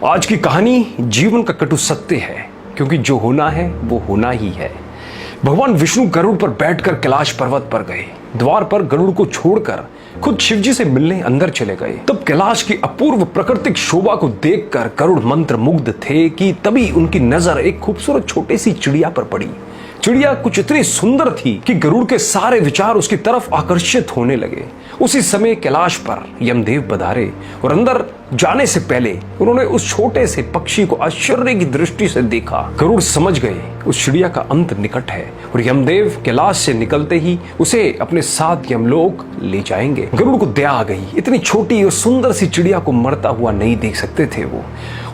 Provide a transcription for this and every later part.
आज की कहानी जीवन का कटु सत्य है, क्योंकि जो होना है वो होना ही है। भगवान विष्णु गरुड़ पर बैठकर कैलाश पर्वत पर गए। द्वार पर गरुड़ को छोड़कर खुद शिवजी से मिलने अंदर चले गए। तब कैलाश की अपूर्व प्राकृतिक शोभा को देखकर गरुड़ मंत्र मुग्ध थे कि तभी उनकी नजर एक खूबसूरत छोटी सी चिड़िया पर पड़ी। चिड़िया कुछ इतनी सुंदर थी कि गरुड़ के सारे विचार उसकी तरफ आकर्षित होने लगे। उसी समय कैलाश पर यमदेव पधारे और अंदर जाने से पहले उन्होंने उस छोटे से पक्षी को आश्चर्य की दृष्टि से देखा। गरुड़ समझ गए उस चिड़िया का अंत निकट है और यमदेव कैलाश से निकलते ही उसे अपने साथ यमलोक ले जाएंगे। गरुड़ को दया आ गई। इतनी छोटी और सुंदर सी चिड़िया को मरता हुआ नहीं देख सकते थे वो।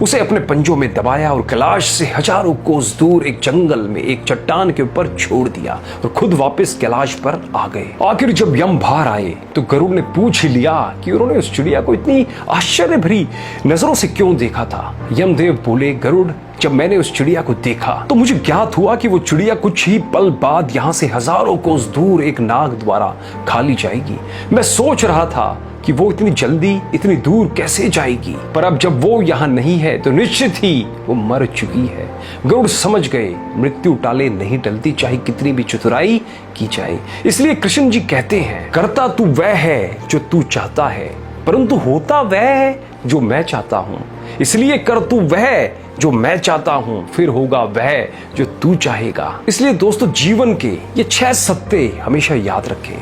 उसे अपने पंजों में दबाया और कैलाश से हजारों कोस दूर एक जंगल में एक चट्टान के ऊपर छोड़ दिया और खुद वापस कैलाश पर आ गए। आखिर जब यम बाहर आए तो गरुड़ ने पूछ ही लिया कि उन्होंने उस चिड़िया को इतनी आश्चर्य भरी नजरों से क्यों देखा था। यमदेव बोले, गरुड़, जब मैंने उस चिड़िया को देखा तो मुझे ज्ञात हुआ कि वो चिड़िया कुछ ही पल बाद यहाँ से हजारों कोस दूर एक नाग द्वारा खा ली जाएगी। मैं सोच रहा था कि वो इतनी जल्दी इतनी दूर कैसे जाएगी, पर अब जब वो यहाँ नहीं है तो निश्चित ही वो मर चुकी है। गरुड़ समझ गए मृत्यु टाले नहीं टलती, चाहे कितनी भी चतुराई की जाए। इसलिए कृष्ण जी कहते हैं, करता तू वह है जो तू चाहता है, परंतु होता वह है जो मैं चाहता हूं। इसलिए कर तू वह जो मैं चाहता हूं, फिर होगा वह जो तू चाहेगा। इसलिए दोस्तों, जीवन के ये 6 सत्य हमेशा याद रखें।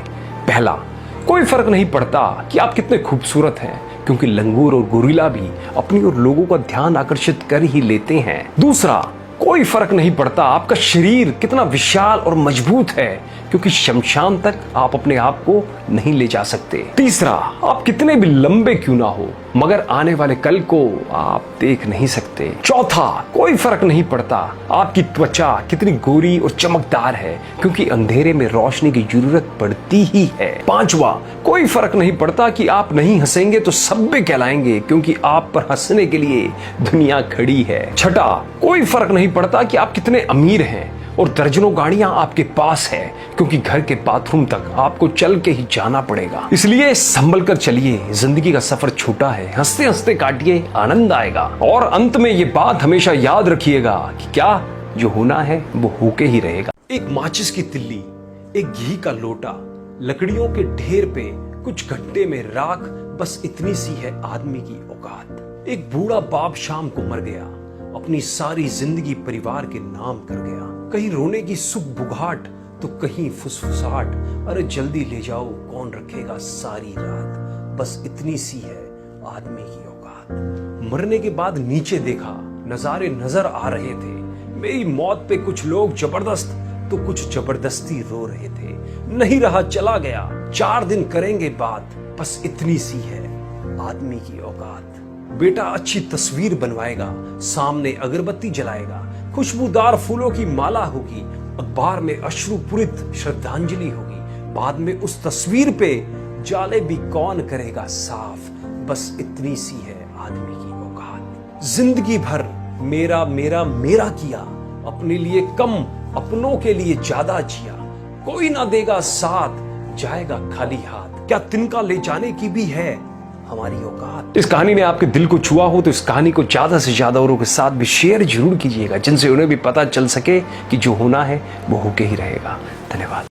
पहला, कोई फर्क नहीं पड़ता कि आप कितने खूबसूरत हैं, क्योंकि लंगूर और गोरिल्ला भी अपनी और लोगों का ध्यान आकर्षित कर ही लेते हैं। दूसरा, कोई फर्क नहीं पड़ता आपका शरीर कितना विशाल और मजबूत है, क्योंकि शमशान तक आप अपने आप को नहीं ले जा सकते। तीसरा, आप कितने भी लंबे क्यों ना हो, मगर आने वाले कल को आप देख नहीं सकते। चौथा, कोई फर्क नहीं पड़ता आपकी त्वचा कितनी गोरी और चमकदार है, क्योंकि अंधेरे में रोशनी की जरूरत पड़ती ही है। पांचवा, कोई फर्क नहीं पड़ता कि आप नहीं हंसेंगे तो सभ्य कहलाएंगे, क्योंकि आप पर हंसने के लिए दुनिया खड़ी है। छठा, कोई फर्क नहीं पड़ता कि आप कितने अमीर हैं और दर्जनों गाड़ियां आपके पास है, क्योंकि घर के बाथरूम तक आपको चल के ही जाना पड़ेगा। इसलिए संभल कर चलिए, जिंदगी का सफर छोटा है, हंसते हंसते काटिए, आनंद आएगा। और अंत में ये बात हमेशा याद रखिएगा कि क्या जो होना है वो होके ही रहेगा। एक माचिस की तिल्ली, एक घी का लोटा, लकड़ियों के ढेर पे कुछ गड्ढे में राख, बस इतनी सी है आदमी की औकात। एक बूढ़ा बाप शाम को मर गया, अपनी सारी जिंदगी परिवार के नाम कर गया। कहीं रोने की सुख बुघाट तो कहीं फुसफुसाहट, अरे जल्दी ले जाओ कौन रखेगा सारी रात, बस इतनी सी है आदमी की औकात। मरने के बाद नीचे देखा, नजारे नजर आ रहे थे। मेरी मौत पे कुछ लोग जबरदस्त तो कुछ जबरदस्ती रो रहे थे। नहीं रहा चला गया, 4 दिन करेंगे बात, बस इतनी सी है आदमी की औकात। बेटा अच्छी तस्वीर बनवाएगा, सामने अगरबत्ती जलाएगा, खुशबूदार फूलों की माला होगी, अखबार में अश्रुपूरित श्रद्धांजलि होगी, बाद में उस तस्वीर पे जाले भी कौन करेगा साफ, बस इतनी सी है आदमी की औकात। जिंदगी भर मेरा मेरा मेरा किया, अपने लिए कम अपनों के लिए ज्यादा जिया, कोई ना देगा साथ, जाएगा खाली हाथ, क्या तिनका ले जाने की भी है हमारी औकात। इस कहानी ने आपके दिल को छुआ हो तो इस कहानी को ज्यादा से ज्यादा औरों के साथ भी शेयर जरूर कीजिएगा, जिनसे उन्हें भी पता चल सके कि जो होना है वो होके ही रहेगा। धन्यवाद।